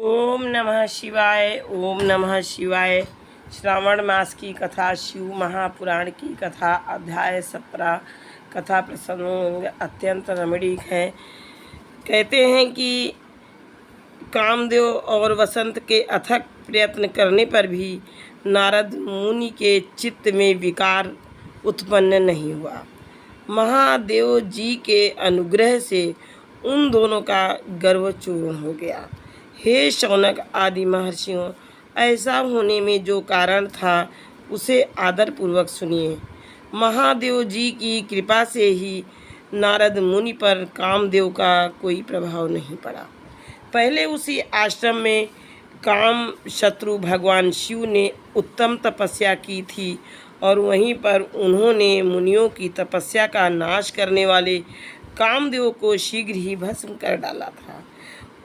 ओम नमः शिवाय। ओम नमः शिवाय। श्रावण मास की कथा, शिव महापुराण की कथा, अध्याय 17। कथा प्रसंग अत्यंत रमणीक है। कहते हैं कि कामदेव और वसंत के अथक प्रयत्न करने पर भी नारद मुनि के चित्त में विकार उत्पन्न नहीं हुआ। महादेव जी के अनुग्रह से उन दोनों का गर्व चूर्ण हो गया। हे शौनक आदि महर्षियों, ऐसा होने में जो कारण था उसे आदरपूर्वक सुनिए। महादेव जी की कृपा से ही नारद मुनि पर कामदेव का कोई प्रभाव नहीं पड़ा। पहले उसी आश्रम में काम शत्रु भगवान शिव ने उत्तम तपस्या की थी और वहीं पर उन्होंने मुनियों की तपस्या का नाश करने वाले कामदेव को शीघ्र ही भस्म कर डाला था।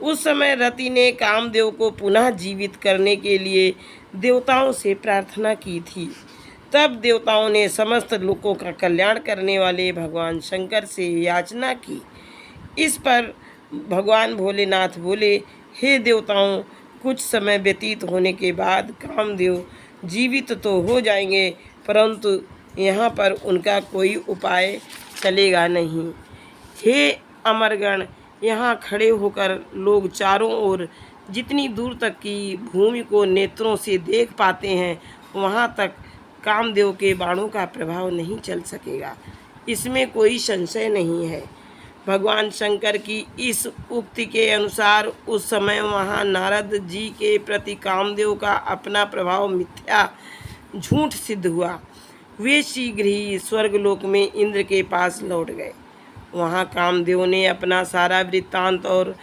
उस समय रति ने कामदेव को पुनः जीवित करने के लिए देवताओं से प्रार्थना की थी। तब देवताओं ने समस्त लोकों का कल्याण करने वाले भगवान शंकर से याचना की। इस पर भगवान भोलेनाथ बोले, हे देवताओं, कुछ समय व्यतीत होने के बाद कामदेव जीवित तो हो जाएंगे, परंतु यहाँ पर उनका कोई उपाय चलेगा नहीं। हे अमरगण, यहाँ खड़े होकर लोग चारों ओर जितनी दूर तक की भूमि को नेत्रों से देख पाते हैं, वहाँ तक कामदेव के बाणों का प्रभाव नहीं चल सकेगा, इसमें कोई संशय नहीं है। भगवान शंकर की इस उक्ति के अनुसार उस समय वहाँ नारद जी के प्रति कामदेव का अपना प्रभाव मिथ्या झूठ सिद्ध हुआ। वे शीघ्र ही स्वर्गलोक में इंद्र के पास लौट गए। वहाँ कामदेव ने अपना सारा वृत्तांत और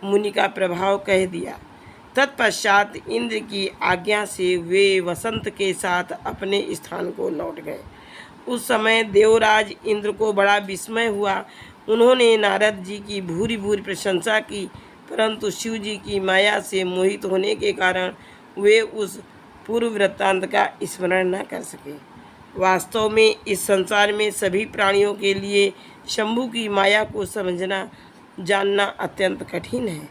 मुनि का प्रभाव कह दिया। तत्पश्चात इंद्र की आज्ञा से वे वसंत के साथ अपने स्थान को लौट गए। उस समय देवराज इंद्र को बड़ा विस्मय हुआ। उन्होंने नारद जी की भूरी भूरी प्रशंसा की, परंतु शिव जी की माया से मोहित होने के कारण वे उस पूर्व वृत्तांत का स्मरण न कर सके। वास्तव में इस संसार में सभी प्राणियों के लिए शंभु की माया को समझना जानना अत्यंत कठिन है।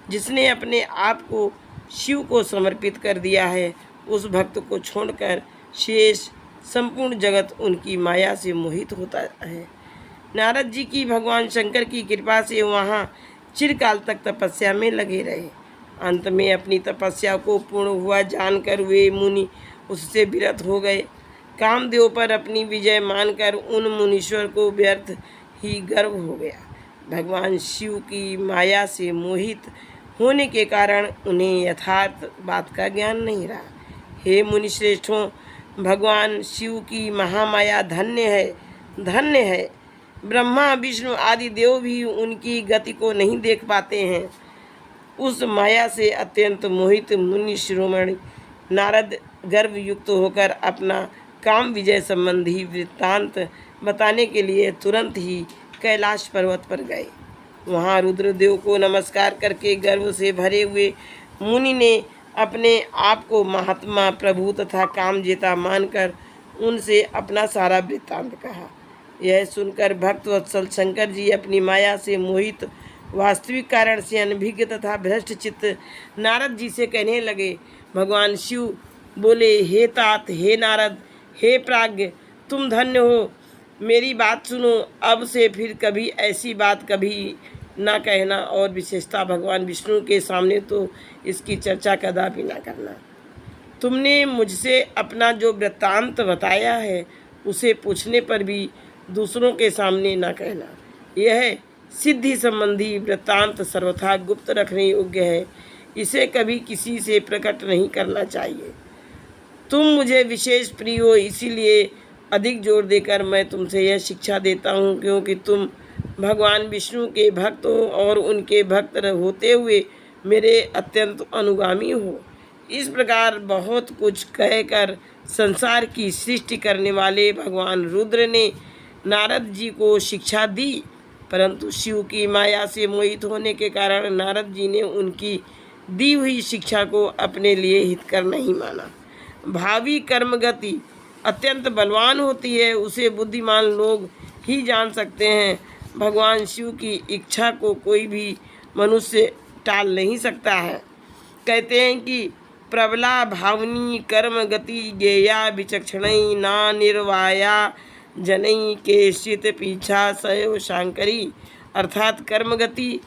जिसने अपने आप को शिव को समर्पित कर दिया है, उस भक्त को छोड़कर शेष संपूर्ण जगत उनकी माया से मोहित होता है। नारद जी की भगवान शंकर की कृपा से वहाँ चिरकाल तक तपस्या में लगे रहे। अंत में अपनी तपस्या को पूर्ण हुआ जानकर वे मुनि उससे विरत हो गए। कामदेव पर अपनी विजय मानकर उन मुनीश्वर को व्यर्थ ही गर्व हो गया। भगवान शिव की माया से मोहित होने के कारण उन्हें यथार्थ बात का ज्ञान नहीं रहा। हे मुनिश्रेष्ठों, भगवान शिव की महामाया धन्य है, धन्य है। ब्रह्मा विष्णु आदि देव भी उनकी गति को नहीं देख पाते हैं। उस माया से अत्यंत मोहित मुनि शिरोमणि नारद गर्व युक्त होकर अपना काम विजय संबंधी वृत्तांत बताने के लिए तुरंत ही कैलाश पर्वत पर गए। वहाँ रुद्रदेव को नमस्कार करके गर्व से भरे हुए मुनि ने अपने आप को महात्मा, प्रभु तथा कामजेता मानकर उनसे अपना सारा वृत्तांत कहा। यह सुनकर भक्त वत्सल शंकर जी अपनी माया से मोहित वास्तविक कारण से अनभिज्ञ तथा भ्रष्ट चित्त नारद जी से कहने लगे। भगवान शिव बोले, हे तात, हे नारद, हे प्राज्ञ, तुम धन्य हो। मेरी बात सुनो। अब से फिर कभी ऐसी बात कभी ना कहना और विशेषता भगवान विष्णु के सामने तो इसकी चर्चा कदापि ना करना। तुमने मुझसे अपना जो वृत्तांत बताया है उसे पूछने पर भी दूसरों के सामने ना कहना। यह सिद्धि संबंधी वृत्तांत सर्वथा गुप्त रखने योग्य है, इसे कभी किसी से प्रकट नहीं करना चाहिए। तुम मुझे विशेष प्रिय हो, इसीलिए अधिक जोर देकर मैं तुमसे यह शिक्षा देता हूँ, क्योंकि तुम भगवान विष्णु के भक्त हो और उनके भक्त होते हुए मेरे अत्यंत अनुगामी हो। इस प्रकार बहुत कुछ कहकर संसार की सृष्टि करने वाले भगवान रुद्र ने नारद जी को शिक्षा दी, परंतु शिव की माया से मोहित होने के कारण नारद जी ने उनकी दी हुई शिक्षा को अपने लिए हितकर नहीं माना। भावी कर्म गति अत्यंत बलवान होती है, उसे बुद्धिमान लोग ही जान सकते हैं। भगवान शिव की इच्छा को कोई भी मनुष्य टाल नहीं सकता है। कहते हैं कि प्रबला भावनी कर्म गति गेया विचक्षणई ना निर्वाया जनई के शीत पीछा सयो शांकरी। अर्थात कर्म गति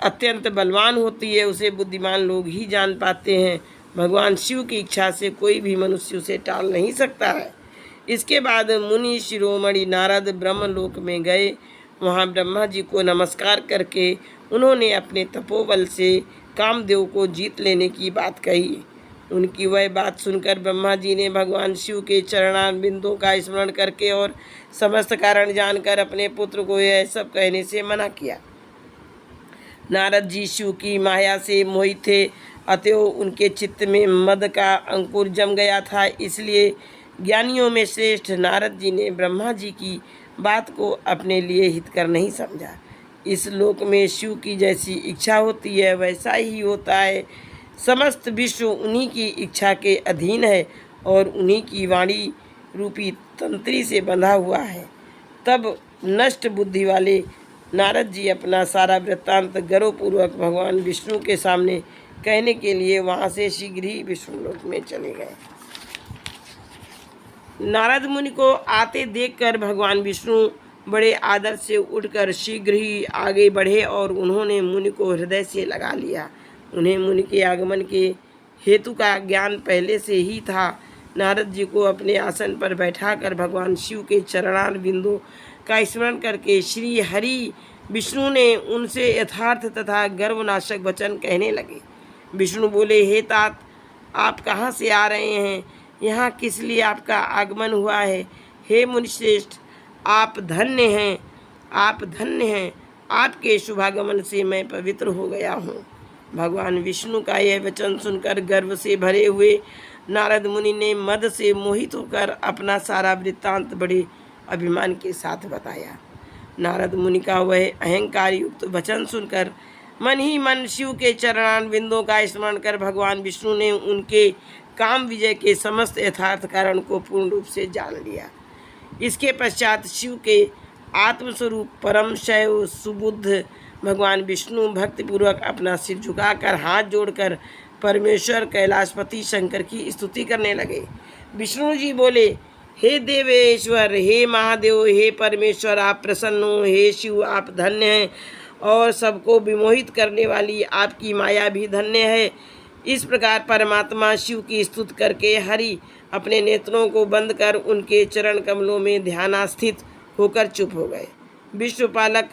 अत्यंत बलवान होती है, उसे बुद्धिमान लोग ही जान पाते हैं। भगवान शिव की इच्छा से कोई भी मनुष्य उसे टाल नहीं सकता है। इसके बाद मुनि शिरोमणि नारद ब्रह्मलोक में गए। वहाँ ब्रह्मा जी को नमस्कार करके उन्होंने अपने तपोबल से कामदेव को जीत लेने की बात कही। उनकी वह बात सुनकर ब्रह्मा जी ने भगवान शिव के चरणारविंदों का स्मरण करके और समस्त कारण जानकर अपने पुत्र को यह सब कहने से मना किया। नारद जी शिव की माया से मोहित थे, अतएव उनके चित्त में मद का अंकुर जम गया था। इसलिए ज्ञानियों में श्रेष्ठ नारद जी ने ब्रह्मा जी की बात को अपने लिए हितकर नहीं समझा। इस लोक में शिव की जैसी इच्छा होती है वैसा ही होता है। समस्त विश्व उन्हीं की इच्छा के अधीन है और उन्हीं की वाणी रूपी तंत्री से बंधा हुआ है। तब नष्ट बुद्धि वाले नारद जी अपना सारा वृत्तांत गर्वपूर्वक भगवान विष्णु के सामने कहने के लिए वहाँ से शीघ्र ही विष्णुलोक में चले गए। नारद मुनि को आते देखकर भगवान विष्णु बड़े आदर से उठकर शीघ्र ही आगे बढ़े और उन्होंने मुनि को हृदय से लगा लिया। उन्हें मुनि के आगमन के हेतु का ज्ञान पहले से ही था। नारद जी को अपने आसन पर बैठाकर भगवान शिव के चरणार बिंदु का स्मरण करके श्री हरि विष्णु ने उनसे यथार्थ तथा गर्वनाशक वचन कहने लगे। विष्णु बोले, हे तात, आप कहाँ से आ रहे हैं? यहाँ किस लिए आपका आगमन हुआ है? हे मुनिश्रेष्ठ, आप धन्य हैं, आप धन्य हैं। आपके शुभागमन से मैं पवित्र हो गया हूँ। भगवान विष्णु का यह वचन सुनकर गर्व से भरे हुए नारद मुनि ने मद से मोहित होकर अपना सारा वृत्तांत बड़े अभिमान के साथ बताया। नारद मुनि का वह अहंकार युक्त वचन सुनकर मन ही मन शिव के चरणारविंदों का स्मरण कर भगवान विष्णु ने उनके काम विजय के समस्त यथार्थ कारण को पूर्ण रूप से जान लिया। इसके पश्चात शिव के आत्मस्वरूप परम शैव सुबुद्ध भगवान विष्णु भक्तिपूर्वक अपना सिर झुकाकर हाथ जोड़कर परमेश्वर कैलाशपति शंकर की स्तुति करने लगे। विष्णु जी बोले, हे देवेश्वर, हे महादेव, हे परमेश्वर, आप प्रसन्न हो। हे शिव, आप धन्य हैं और सबको विमोहित करने वाली आपकी माया भी धन्य है। इस प्रकार परमात्मा शिव की स्तुति करके हरि अपने नेत्रों को बंद कर उनके चरण कमलों में ध्यानास्थित होकर चुप हो गए। विश्वपालक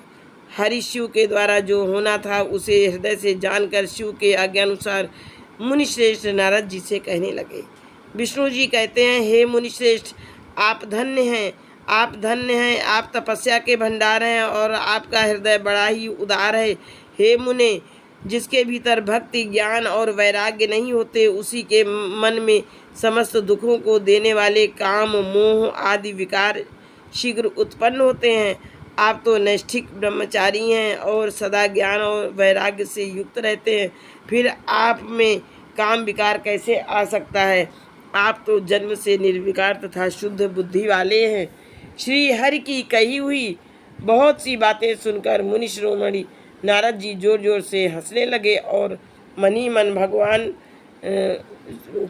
हरि शिव के द्वारा जो होना था उसे हृदय से जानकर शिव के आज्ञानुसार मुनिश्रेष्ठ नारद जी से कहने लगे। विष्णु जी कहते हैं, हे मुनिश्रेष्ठ, आप धन्य हैं, आप धन्य हैं, आप तपस्या के भंडार हैं और आपका हृदय बड़ा ही उदार है। हे मुने, जिसके भीतर भक्ति, ज्ञान और वैराग्य नहीं होते, उसी के मन में समस्त दुखों को देने वाले काम, मोह आदि विकार शीघ्र उत्पन्न होते हैं। आप तो नैष्ठिक ब्रह्मचारी हैं और सदा ज्ञान और वैराग्य से युक्त रहते हैं, फिर आप में काम विकार कैसे आ सकता है? आप तो जन्म से निर्विकार तथा शुद्ध बुद्धि वाले हैं। श्री हरि की कही हुई बहुत सी बातें सुनकर मुनि शिरोमणि नारद जी जोर जोर से हंसने लगे और मन ही मन भगवान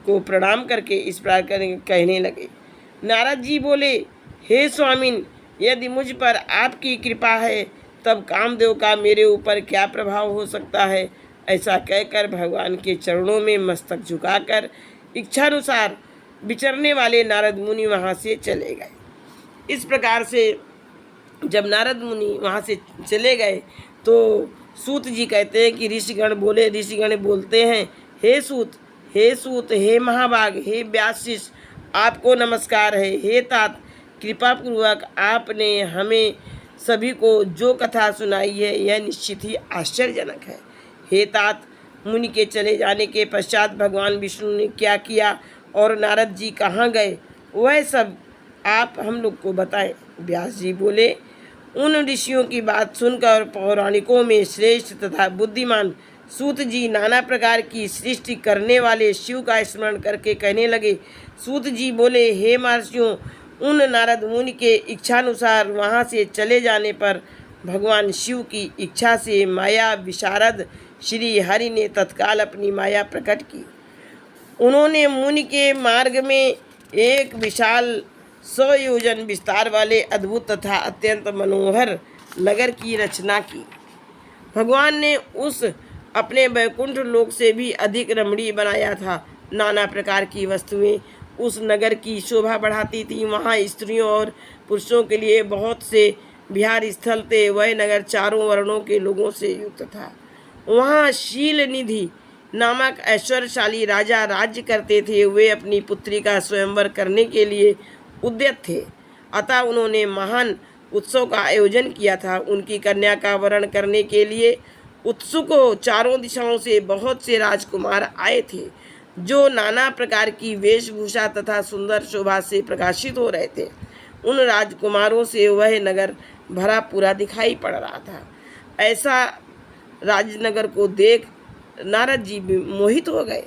को प्रणाम करके इस प्रकार कहने लगे। नारद जी बोले, हे स्वामिन, यदि मुझ पर आपकी कृपा है तब कामदेव का मेरे ऊपर क्या प्रभाव हो सकता है? ऐसा कहकर भगवान के चरणों में मस्तक झुकाकर इच्छानुसार विचरने वाले नारद मुनि वहाँ से चले गए। इस प्रकार से जब नारद मुनि वहाँ से चले गए तो सूत जी कहते हैं कि ऋषिगण बोलते हैं, हे सूत, हे सूत, हे महाभाग, हे व्यासिष्ठ, आपको नमस्कार है। हे तात, कृपा पूर्वक आपने हमें सभी को जो कथा सुनाई है यह निश्चित ही आश्चर्यजनक है। हे तात, मुनि के चले जाने के पश्चात भगवान विष्णु ने क्या किया और नारद जी कहाँ गए, वह सब आप हम लोग को बताएं। व्यास जी बोले, उन ऋषियों की बात सुनकर पौराणिकों में श्रेष्ठ तथा बुद्धिमान सूत जी नाना प्रकार की सृष्टि करने वाले शिव का स्मरण करके कहने लगे। सूत जी बोले, हे महर्षियों, उन नारद मुनि के इच्छानुसार वहाँ से चले जाने पर भगवान शिव की इच्छा से माया विशारद श्री हरि ने तत्काल अपनी माया प्रकट की। उन्होंने मुनि के मार्ग में एक विशाल 100 योजन विस्तार वाले अद्भुत तथा अत्यंत मनोहर नगर की रचना की। भगवान ने उस अपने वैकुंठ लोक से भी अधिक रमणीय बनाया था। नाना प्रकार की वस्तुएं उस नगर की शोभा बढ़ाती थीं। वहाँ स्त्रियों और पुरुषों के लिए बहुत से विहार स्थल थे। वह नगर चारों वर्णों के लोगों से युक्त था। वहाँ शील निधि नामक ऐश्वर्यशाली राजा राज्य करते थे। वे अपनी पुत्री का स्वयंवर करने के लिए उद्यत थे, अतः उन्होंने महान उत्सव का आयोजन किया था। उनकी कन्या का वरण करने के लिए उत्सुक चारों दिशाओं से बहुत से राजकुमार आए थे, जो नाना प्रकार की वेशभूषा तथा सुंदर शोभा से प्रकाशित हो रहे थे। उन राजकुमारों से वह नगर भरा पूरा दिखाई पड़ रहा था। ऐसा राजनगर को देख नारद जी भी मोहित हो गए।